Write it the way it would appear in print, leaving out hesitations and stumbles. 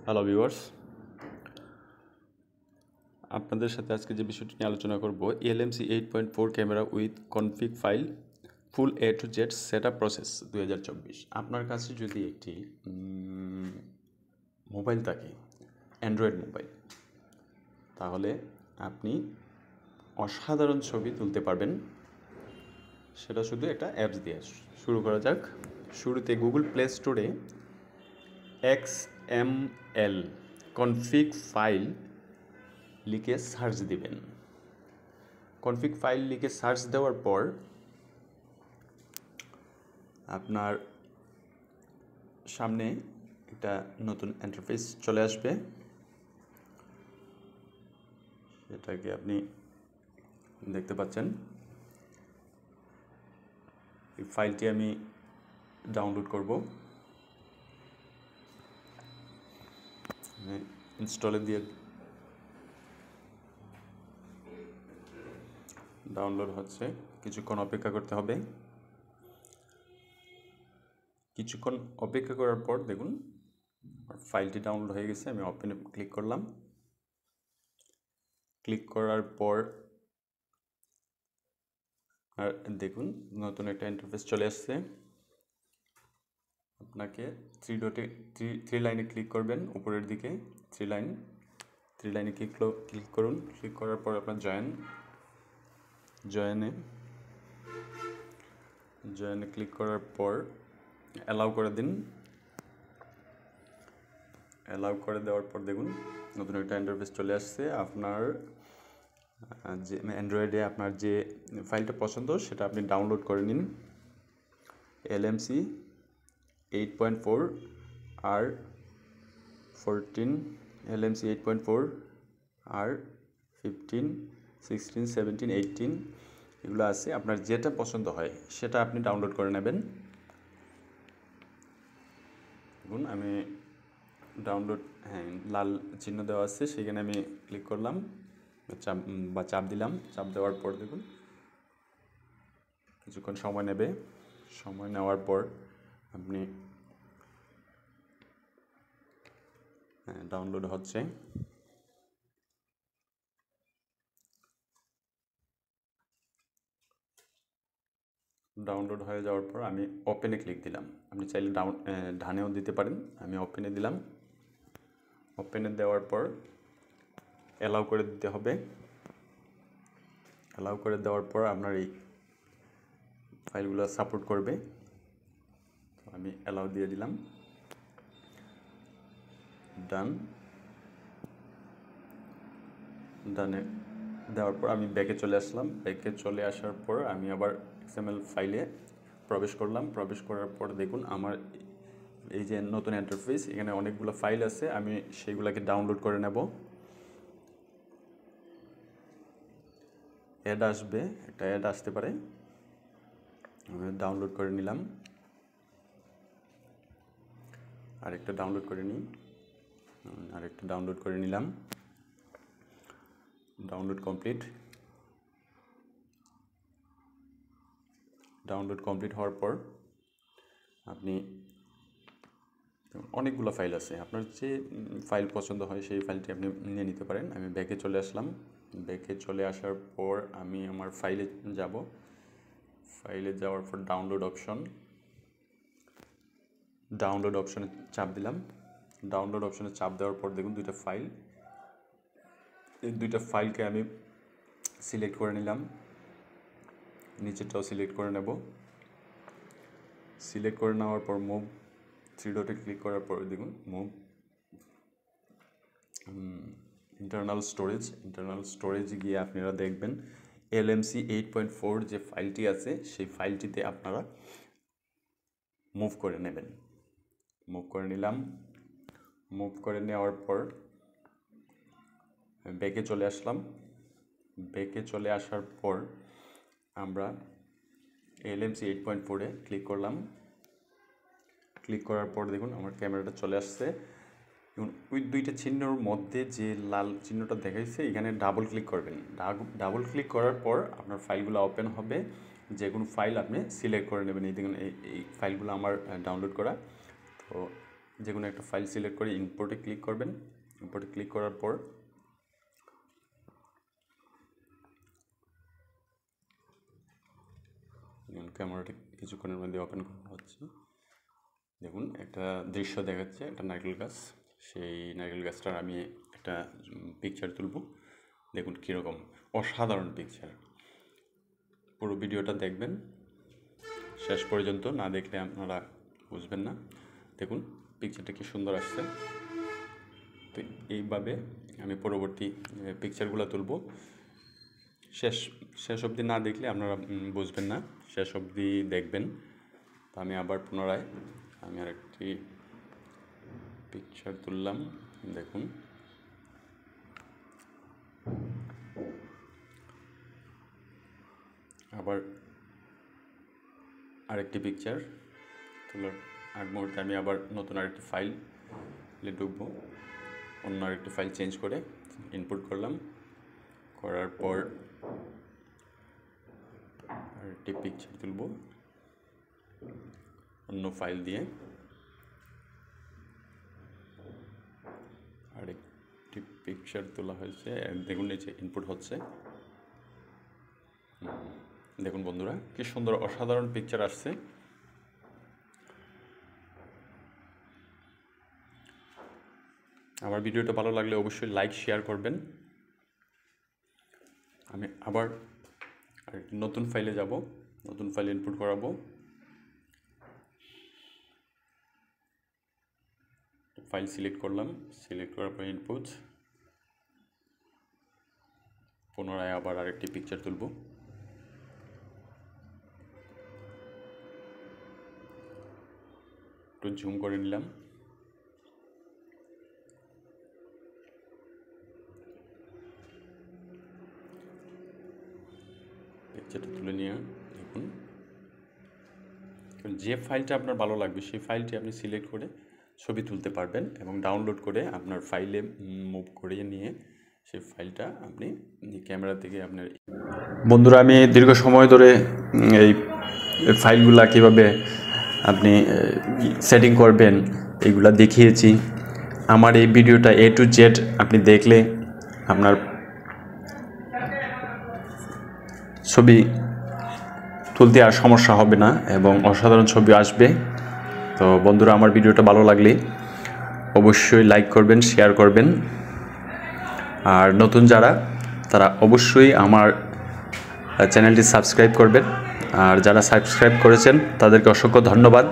Hello viewers, আপনাদের সাথে আজকে যে বিষয়টি নিয়ে আলোচনা করব LMC 8.4 camera with config file full A to Z set up process 2024। আপনার কাছে যদি একটি মোবাইল থাকে, অ্যান্ড্রয়েড মোবাইল, তাহলে আপনি অসাধারণ ছবি তুলতে পারবেন, সেটা শুধু একটা অ্যাপস দিয়ে। শুরু করা যাক। শুরুতে গুগল প্লে স্টোরে XML কনফিগ ফাইল লিখে সার্চ দিবেন। কনফিগ ফাইল লিখে সার্চ দেওয়ার পর আপনার সামনে একটা নতুন ইন্টারফেস চলে আসবে। এটাকে আপনি দেখতে পাচ্ছেন। এই ফাইলটি আমি ডাউনলোড করব। ইনস্টলে দিয়ে ডাউনলোড হচ্ছে, কিছুক্ষণ অপেক্ষা করতে হবে। কিছুক্ষণ অপেক্ষা করার পর দেখুন ফাইলটি ডাউনলোড হয়ে গেছে। আমি ওপেনে ক্লিক করলাম। ক্লিক করার পর আর দেখুন নতুন একটা ইন্টারফেস চলে আসছে। আপনাকে থ্রি লাইনে ক্লিক করবেন, উপরের দিকে থ্রি লাইনে ক্লিক করুন। ক্লিক করার পর আপনার জয়েনে ক্লিক করার পর অ্যালাউ করে দিন। অ্যালাউ করে দেওয়ার পর দেখুন নতুন একটা ইন্টারফেস চলে আসছে। আপনার যে অ্যান্ড্রয়েডে আপনার যে ফাইলটা পছন্দ সেটা আপনি ডাউনলোড করে নিন। LMC 8.4 R14, LMC 8.4 R15, 16, 17, 18 এগুলো আছে। আপনার যেটা পছন্দ হয় সেটা আপনি ডাউনলোড করে নেবেন। দেখুন আমি ডাউনলোড, লাল চিহ্ন দেওয়া আছে, সেখানে আমি ক্লিক করলাম চাপ দিলাম। চাপ দেওয়ার পর দেখুন কিছুক্ষণ সময় নেবে। সময় নেওয়ার পর আপনি ডাউনলোড হচ্ছে। ডাউনলোড হয়ে যাওয়ার পর আমি ওপেনে ক্লিক দিলাম। আপনি চাইলে ডানেও দিতে পারেন। আমি ওপেনে দিলাম। ওপেনে দেওয়ার পর অ্যালাউ করে দিতে হবে। অ্যালাউ করে দেওয়ার পর আপনার এই ফাইলগুলো সাপোর্ট করবে। আমি অ্যালাউ দিয়ে দিলাম। ডানে দেওয়ার পর আমি ব্যাকে চলে আসলাম। ব্যাকে চলে আসার পর আমি আবার XML ফাইলে প্রবেশ করলাম। প্রবেশ করার পর দেখুন আমার এই যে নতুন ইন্টারফেস, এখানে অনেকগুলো ফাইল আছে। আমি সেইগুলোকে ডাউনলোড করে নেব। অ্যাড আসবে, একটা অ্যাড আসতে পারে। আমি ডাউনলোড করে নিলাম। আরেকটা ডাউনলোড করে নিই। Download complete. ডাউনলোড কমপ্লিট হওয়ার পর আপনি অনেকগুলো ফাইল আছে, আপনার যে ফাইল পছন্দ হয় সেই ফাইলটি আপনি নিয়ে নিতে পারেন। আমি ব্যাকে চলে আসলাম। ব্যাকে চলে আসার পর আমি আমার ফাইলে যাব। ফাইলে যাওয়ার পর ডাউনলোড অপশনে চাপ দিলাম। ডাউনলোড অপশনে চাপ দেওয়ার পর দেখুন দুইটা ফাইল। এই দুইটা ফাইলকে আমি সিলেক্ট করে নিলাম। নিচেরটাও সিলেক্ট করে নেব। সিলেক্ট করে নেওয়ার পর মুভ থ্রি ডটে ক্লিক করার পর দেখুন মুভ ইন্টারনাল স্টোরেজ গিয়ে আপনারা দেখবেন LMC 8.4 যে ফাইলটি আছে সেই ফাইলটিতে আপনারা মুভ করে নেবেন। মুভ করে নিলাম। মুভ করে নেওয়ার পর ব্যাকে চলে আসলাম। ব্যাকে চলে আসার পর আমরা LMC 8.4-এ ক্লিক করলাম। ক্লিক করার পর দেখুন আমার ক্যামেরাটা চলে আসছে। ওই দুইটা চিহ্নর মধ্যে যে লাল চিহ্নটা দেখাইছে এখানে ডাবল ক্লিক করবেন। ডাবল ক্লিক করার পর আপনার ফাইলগুলো ওপেন হবে। যে কোনো ফাইল আপনি সিলেক্ট করে নেবেন। এই দেখুন এই ফাইলগুলো আমার ডাউনলোড করা। তো যে কোনো একটা ফাইল সিলেক্ট করে ইম্পোর্টে ক্লিক করবেন। ইম্পোর্টে ক্লিক করার পর ক্যামেরাটা কিছুক্ষণের মধ্যে ওপেন করা হচ্ছে। দেখুন একটা দৃশ্য দেখাচ্ছে, একটা নারকেল গাছ। সেই নারকেল গাছটার আমি একটা পিকচার তুলব। দেখুন কীরকম অসাধারণ পিকচার। পুরো ভিডিওটা দেখবেন, শেষ পর্যন্ত না দেখলে আপনারা বুঝবেন না। দেখুন পিকচারটা কি সুন্দর আসছে। তো এইভাবে আমি পরবর্তী পিকচারগুলো তুলব। শেষ অবধি না দেখলে আপনারা বুঝবেন না, শেষ অবধি দেখবেন। তো আমি আবার পুনরায় আমি আরেকটি পিকচার তুললাম। দেখুন আবার আরেকটি পিকচার তোলার আগ মুহূর্তে আমি আবার নতুন আরেকটি ফাইলে ঢুকবো। অন্য আরেকটি ফাইল চেঞ্জ করে ইনপুট করলাম। করার পর আরেকটি পিকচার তুলব অন্য ফাইল দিয়ে। আরেকটি পিকচার তোলা হয়েছে, দেখুন নিচে ইনপুট হচ্ছে। দেখুন বন্ধুরা কি সুন্দর অসাধারণ পিকচার আসছে। আমার ভিডিওটা ভালো লাগলে অবশ্যই লাইক শেয়ার করবেন। আমি আবার নতুন ফাইলে যাব, নতুন ফাইল ইনপুট করাবো। ফাইল সিলেক্ট করলাম, সিলেক্ট করার পর ইনপুট, পুনরায় আবার আরেকটি পিকচার তুলব। একটু জুম করে নিলাম। পিকচারটা তুলে নিয়ে দেখুন যে ফাইলটা আপনার ভালো লাগবে সেই ফাইলটি আপনি সিলেক্ট করে ছবি তুলতে পারবেন এবং ডাউনলোড করে আপনার ফাইলে মুভ করে নিয়ে সেই ফাইলটা আপনি ক্যামেরা থেকে আপনার। বন্ধুরা আমি দীর্ঘ সময় ধরে এই ফাইলগুলা কীভাবে আপনি সেটিং করবেন এইগুলা দেখিয়েছি। আমার এই ভিডিওটা A to Z আপনি দেখলে আপনার ছবি তুলতে আর সমস্যা হবে না এবং অসাধারণ ছবি আসবে। তো বন্ধুরা আমার ভিডিওটা ভালো লাগলে অবশ্যই লাইক করবেন, শেয়ার করবেন। আর নতুন যারা তারা অবশ্যই আমার চ্যানেলটি সাবস্ক্রাইব করবেন। আর যারা সাবস্ক্রাইব করেছেন তাদেরকে অসংখ্য ধন্যবাদ।